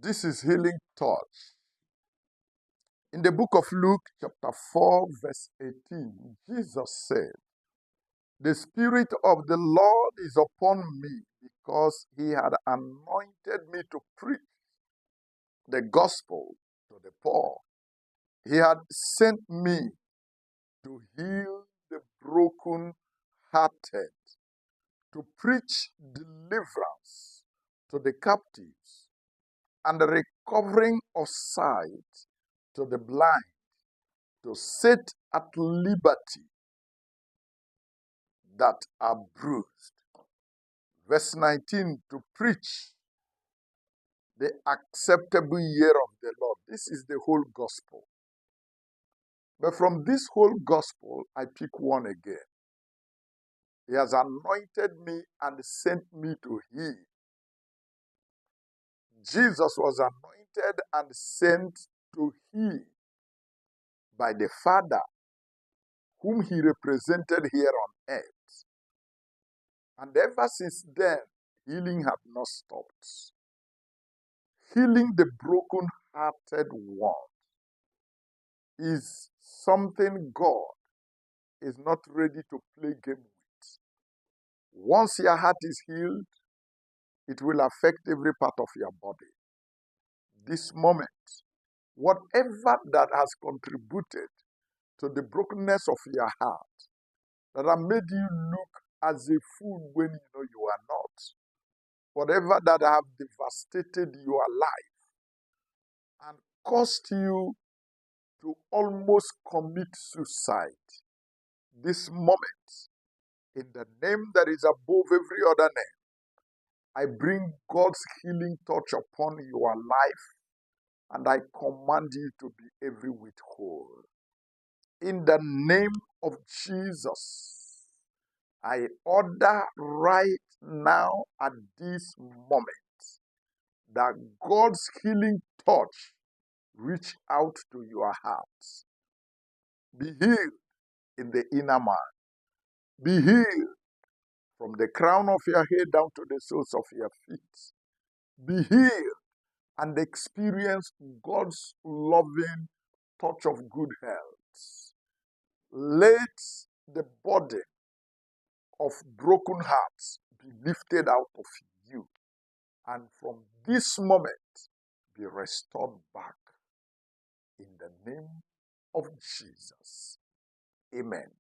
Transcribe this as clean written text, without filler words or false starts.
This is healing touch. In the book of Luke, chapter 4, verse 18, Jesus said, "The Spirit of the Lord is upon me because he had anointed me to preach the gospel to the poor. He had sent me to heal the broken-hearted, to preach deliverance to the captives, and the recovering of sight to the blind, to set at liberty that are bruised." Verse 19, to preach the acceptable year of the Lord. This is the whole gospel. But from this whole gospel, I pick one again. He has anointed me and sent me to heal. Jesus was anointed and sent to heal by the Father, whom he represented here on earth. And ever since then, healing had not stopped. Healing the broken-hearted one is something God is not ready to play game with. Once your heart is healed, it will affect every part of your body. This moment, whatever that has contributed to the brokenness of your heart, that have made you look as a fool when you know you are not, whatever that have devastated your life and caused you to almost commit suicide, this moment, in the name that is above every other name, I bring God's healing touch upon your life, and I command you to be every whit whole. In the name of Jesus, I order right now at this moment that God's healing touch reach out to your hearts. Be healed in the inner man. Be healed from the crown of your head down to the soles of your feet. Be healed and experience God's loving touch of good health. Let the burden of broken hearts be lifted out of you, and from this moment be restored back in the name of Jesus. Amen.